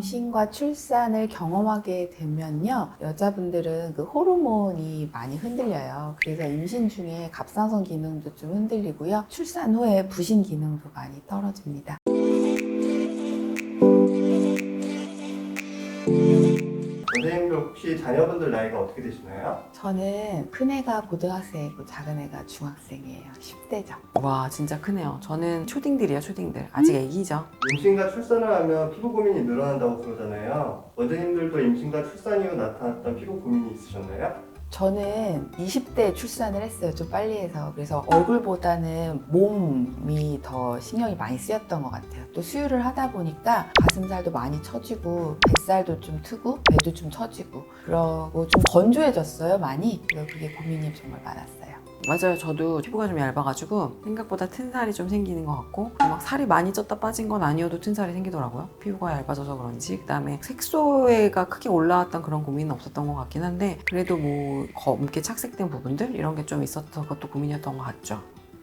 임신과 출산을 경험하게 되면요, 여자분들은 그 호르몬이 많이 흔들려요. 그래서 임신 중에 갑상선 기능도 좀 흔들리고요, 출산 후에 부신 기능도 많이 떨어집니다. 선생님들 혹시 자녀분들 나이가 어떻게 되시나요? 저는 큰애가 고등학생이고 작은애가 중학생이에요. 10대죠. 와, 진짜 크네요. 저는 초딩들이에요, 초딩들. 아직 애기죠. 임신과 출산을 하면 피부 고민이 늘어난다고 그러잖아요. 원장님들도 임신과 출산 이후 나타났던 피부 고민이 있으셨나요? 저는 20대에 출산을 했어요. 좀 빨리 해서. 그래서 얼굴보다는 몸이 더 신경이 많이 쓰였던 것 같아요. 또 수유를 하다 보니까 가슴살도 많이 처지고 뱃살도 좀 트고 배도 좀 처지고 그러고 좀 건조해졌어요, 많이. 그래서 그게 고민이 정말 많았어요. 맞아요. 저도 피부가 좀 얇아가지고 생각보다 튼 살이 좀 생기는 것 같고, 막 살이 많이 쪘다 빠진 건 아니어도 튼 살이 생기더라고요. 피부가 얇아져서 그런지. 그다음에 색소가 크게 올라왔던 그런 고민은 없었던 것 같긴 한데, 그래도 뭐 검게 착색된 부분들 이런 게 좀 있었던 것도 고민이었던 것 같죠.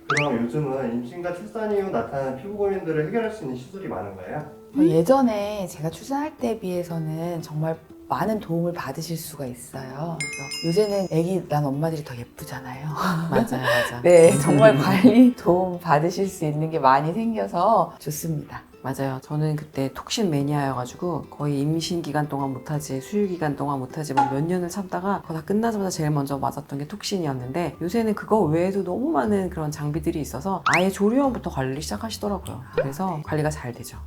그럼 요즘은 임신과 출산 이후 나타나는 피부 고민들을 해결할 수 있는 시술이 많은가요? 예전에 제가 출산할 때에 비해서는 정말 많은 도움을 받으실 수가 있어요. 그래서 요새는 애기 난 엄마들이 더 예쁘잖아요. 맞아. 네, 정말 관리 도움 받으실 수 있는 게 많이 생겨서 좋습니다. 맞아요. 저는 그때 톡신 매니아여가지고 거의 임신 기간 동안 못하지, 수유 기간 동안 못하지 막 몇 년을 참다가 그거 다 끝나자마자 제일 먼저 맞았던 게 톡신이었는데, 요새는 그거 외에도 너무 많은 그런 장비들이 있어서 아예 조리원부터 관리를 시작하시더라고요. 그래서 관리가 잘 되죠.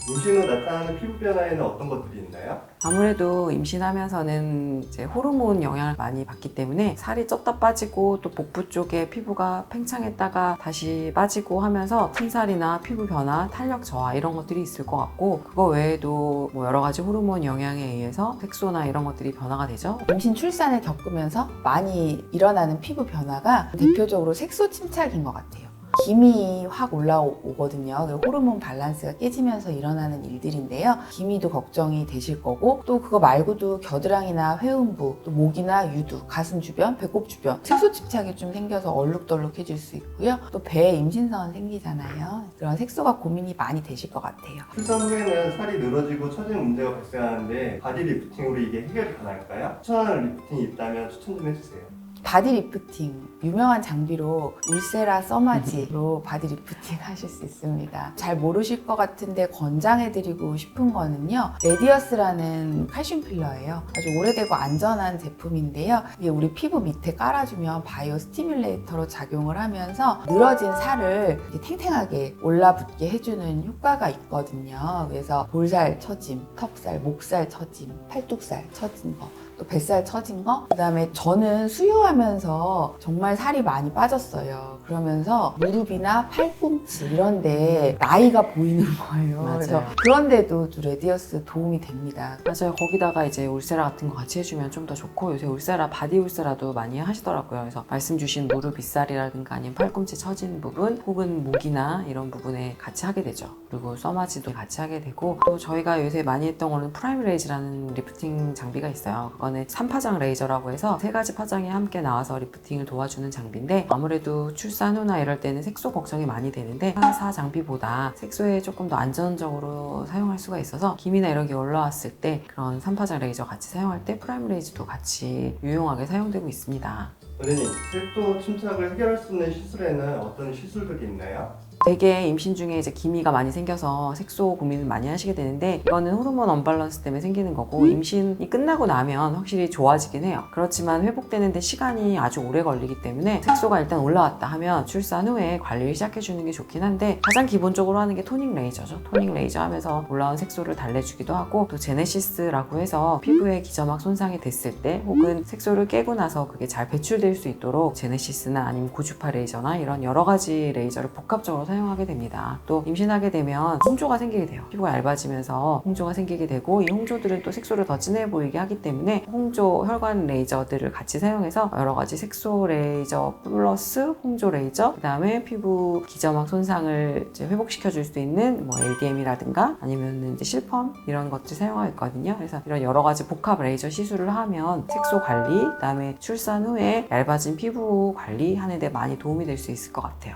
임신 후 나타나는 피부 변화에는 어떤 것들이 있나요? 아무래도 임신하면서는 이제 호르몬 영향을 많이 받기 때문에 살이 쪘다 빠지고, 또 복부 쪽에 피부가 팽창했다가 다시 빠지고 하면서 틴살이나 피부 변화, 탄력 저하 이런 것들이 있을 것 같고, 그거 외에도 뭐 여러 가지 호르몬 영향에 의해서 색소나 이런 것들이 변화가 되죠. 임신 출산을 겪으면서 많이 일어나는 피부 변화가 대표적으로 색소 침착인 것 같아요. 기미 확 올라오거든요. 호르몬 밸런스가 깨지면서 일어나는 일들인데요. 기미도 걱정이 되실 거고, 또 그거 말고도 겨드랑이나 회음부, 또 목이나 유두, 가슴 주변, 배꼽 주변 색소 침착이 좀 생겨서 얼룩덜룩해질 수 있고요. 또 배에 임신선 생기잖아요. 그런 색소가 고민이 많이 되실 것 같아요. 출산 후에는 살이 늘어지고 처지는 문제가 발생하는데 바디 리프팅으로 이게 해결이 가능할까요? 추천하는 리프팅이 있다면 추천 좀 해주세요. 바디 리프팅, 유명한 장비로 울세라 써마지로 바디 리프팅 하실 수 있습니다. 잘 모르실 것 같은데 권장해드리고 싶은 거는요, 레디어스라는 칼슘 필러예요. 아주 오래되고 안전한 제품인데요, 이게 우리 피부 밑에 깔아주면 바이오 스티뮬레이터로 작용을 하면서 늘어진 살을 탱탱하게 올라붙게 해주는 효과가 있거든요. 그래서 볼살 처짐, 턱살, 목살 처짐, 팔뚝살 처진 거, 또 뱃살 처진 거, 그 다음에 저는 수유하면서 정말 살이 많이 빠졌어요. 그러면서 무릎이나 팔꿈치 이런데 나이가 보이는 거예요. 맞아요. 그래서 그런데도 레디어스 도움이 됩니다. 맞아요. 거기다가 이제 울세라 같은 거 같이 해주면 좀 더 좋고, 요새 울세라, 바디 울세라도 많이 하시더라고요. 그래서 말씀 주신 무릎 윗살이라든가 아니면 팔꿈치 처진 부분, 혹은 목이나 이런 부분에 같이 하게 되죠. 그리고 써마지도 같이 하게 되고, 또 저희가 요새 많이 했던 거는 프라임 레이즈라는 리프팅 장비가 있어요. 그거는 3파장 레이저라고 해서 3가지 파장이 함께 나와서 리프팅을 도와주는 장비인데, 아무래도 출산 후나 이럴 때는 색소 걱정이 많이 되는데, 사 장비보다 색소에 조금 더 안전적으로 사용할 수가 있어서 기미나 이런 게 올라왔을 때 그런 3파장 레이저 같이 사용할 때 프라임 레이즈도 같이 유용하게 사용되고 있습니다. 선생님, 색소 침착을 해결할 수 있는 시술에는 어떤 시술들이 있나요? 되게 임신 중에 이제 기미가 많이 생겨서 색소 고민을 많이 하시게 되는데, 이거는 호르몬 언밸런스 때문에 생기는 거고, 임신이 끝나고 나면 확실히 좋아지긴 해요. 그렇지만 회복되는데 시간이 아주 오래 걸리기 때문에 색소가 일단 올라왔다 하면 출산 후에 관리를 시작해주는 게 좋긴 한데, 가장 기본적으로 하는 게 토닝 레이저죠. 토닝 레이저 하면서 올라온 색소를 달래주기도 하고, 또 제네시스라고 해서 피부에 기저막 손상이 됐을 때, 혹은 색소를 깨고 나서 그게 잘 배출될 수 있도록 제네시스나 아니면 고주파 레이저나 이런 여러 가지 레이저를 복합적으로 사용하게 됩니다. 또 임신하게 되면 홍조가 생기게 돼요. 피부가 얇아지면서 홍조가 생기게 되고, 이 홍조들은 또 색소를 더 진해 보이게 하기 때문에 홍조 혈관 레이저들을 같이 사용해서 여러 가지 색소 레이저 플러스 홍조 레이저, 그 다음에 피부 기저막 손상을 이제 회복시켜 줄 수 있는 뭐 LDM이라든가 아니면 이제 실펌 이런 것들 사용하고 있거든요. 그래서 이런 여러 가지 복합 레이저 시술을 하면 색소 관리, 그 다음에 출산 후에 얇아진 피부 관리하는 데 많이 도움이 될 수 있을 것 같아요.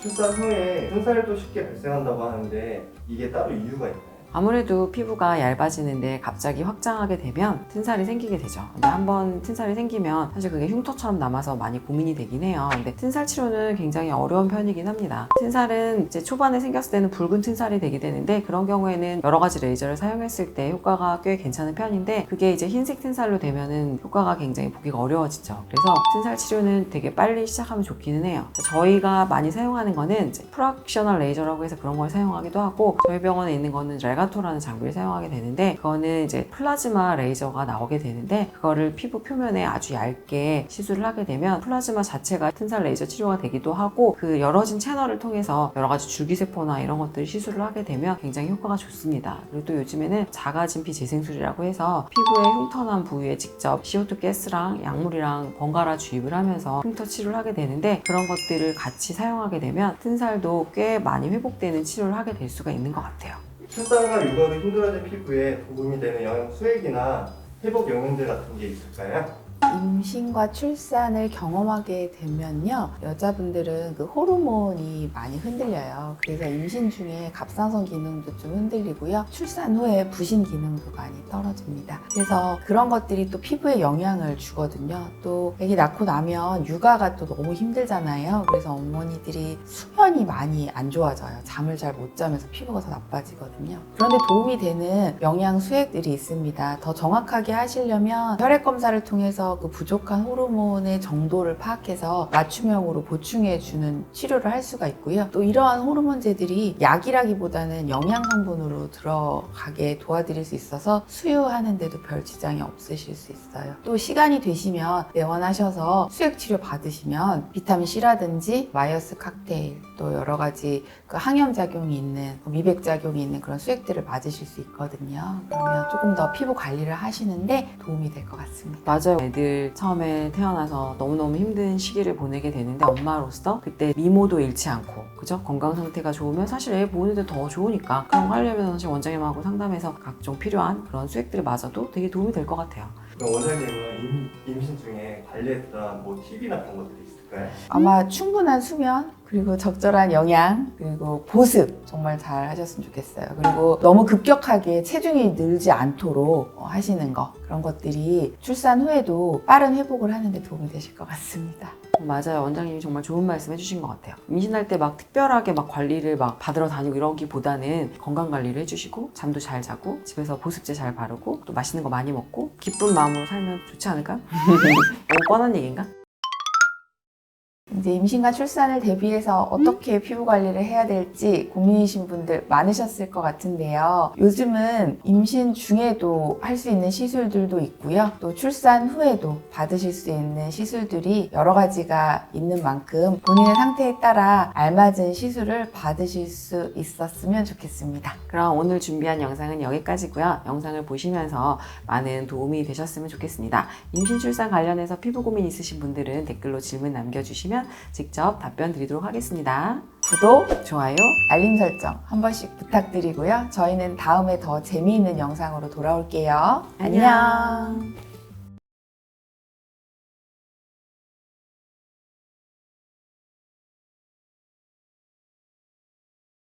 출산 후에 튼살도 쉽게 발생한다고 하는데 이게 따로 이유가 있나요? 아무래도 피부가 얇아지는데 갑자기 확장하게 되면 튼살이 생기게 되죠. 근데 한번 튼살이 생기면 사실 그게 흉터처럼 남아서 많이 고민이 되긴 해요. 근데 튼살 치료는 굉장히 어려운 편이긴 합니다. 튼살은 이제 초반에 생겼을 때는 붉은 튼살이 되게 되는데 그런 경우에는 여러 가지 레이저를 사용했을 때 효과가 꽤 괜찮은 편인데 그게 이제 흰색 튼살로 되면은 효과가 굉장히 보기가 어려워지죠. 그래서 튼살 치료는 되게 빨리 시작하면 좋기는 해요. 저희가 많이 사용하는 거는 이제 프락셔널 레이저라고 해서 그런 걸 사용하기도 하고 저희 병원에 있는 거는 렐가토라는 장비를 사용하게 되는데 그거는 이제 플라즈마 레이저가 나오게 되는데 그거를 피부 표면에 아주 얇게 시술을 하게 되면 플라즈마 자체가 튼살 레이저 치료가 되기도 하고 그 열어진 채널을 통해서 여러 가지 줄기세포나 이런 것들을 시술을 하게 되면 굉장히 효과가 좋습니다. 그리고 또 요즘에는 자가진피 재생술이라고 해서 피부에 흉터난 부위에 직접 CO2 가스랑 약물이랑 번갈아 주입을 하면서 흉터 치료를 하게 되는데 그런 것들을 같이 사용하게 되면 튼살도 꽤 많이 회복되는 치료를 하게 될 수가 있는 것 같아요. 출산과 육아로 힘들어진 피부에 도움이 되는 영양 수액이나 회복 영양제 같은 게 있을까요? 임신과 출산을 경험하게 되면요, 여자분들은 그 호르몬이 많이 흔들려요. 그래서 임신 중에 갑상선 기능도 좀 흔들리고요, 출산 후에 부신 기능도 많이 떨어집니다. 그래서 그런 것들이 또 피부에 영향을 주거든요. 또 아기 낳고 나면 육아가 또 너무 힘들잖아요. 그래서 어머니들이 수면이 많이 안 좋아져요. 잠을 잘 못 자면서 피부가 더 나빠지거든요. 그런데 도움이 되는 영양 수액들이 있습니다. 더 정확하게 하시려면 혈액 검사를 통해서 그 부족한 호르몬의 정도를 파악해서 맞춤형으로 보충해주는 치료를 할 수가 있고요. 또 이러한 호르몬제들이 약이라기보다는 영양 성분으로 들어가게 도와드릴 수 있어서 수유하는데도 별 지장이 없으실 수 있어요. 또 시간이 되시면 내원하셔서 수액 치료 받으시면 비타민 C라든지 마이어스 칵테일 또 여러 가지 그 항염작용이 있는 미백 작용이 있는 그런 수액들을 맞으실 수 있거든요. 그러면 조금 더 피부 관리를 하시는데 도움이 될 것 같습니다. 맞아요. 애들 처음에 태어나서 너무너무 힘든 시기를 보내게 되는데 엄마로서 그때 미모도 잃지 않고 그죠? 건강 상태가 좋으면 사실 애 보는데 더 좋으니까 그런 거 하려면 사실 원장님하고 상담해서 각종 필요한 그런 수액들을 맞아도 되게 도움이 될 것 같아요. 그럼 원장님은 임신 중에 관리했던 뭐 팁이나 그런 것들이 있을까요? 아마 충분한 수면, 그리고 적절한 영양, 그리고 보습 정말 잘 하셨으면 좋겠어요. 그리고 너무 급격하게 체중이 늘지 않도록 하시는 거, 그런 것들이 출산 후에도 빠른 회복을 하는 데 도움이 되실 것 같습니다. 맞아요. 원장님이 정말 좋은 말씀 해주신 것 같아요. 임신할 때 막 특별하게 막 관리를 막 받으러 다니고 이러기보다는 건강 관리를 해주시고 잠도 잘 자고 집에서 보습제 잘 바르고 또 맛있는 거 많이 먹고 기쁜 마음으로 살면 좋지 않을까요? 너무 뻔한 얘기인가? 이제 임신과 출산을 대비해서 어떻게 피부 관리를 해야 될지 고민이신 분들 많으셨을 것 같은데요. 요즘은 임신 중에도 할 수 있는 시술들도 있고요. 또 출산 후에도 받으실 수 있는 시술들이 여러 가지가 있는 만큼 본인의 상태에 따라 알맞은 시술을 받으실 수 있었으면 좋겠습니다. 그럼 오늘 준비한 영상은 여기까지고요. 영상을 보시면서 많은 도움이 되셨으면 좋겠습니다. 임신 출산 관련해서 피부 고민 있으신 분들은 댓글로 질문 남겨주시면 직접 답변 드리도록 하겠습니다. 구독, 좋아요. 알림 설정 한 번씩 부탁드리고요. 저희는 다음에 더 재미있는 영상으로 돌아올게요. 안녕.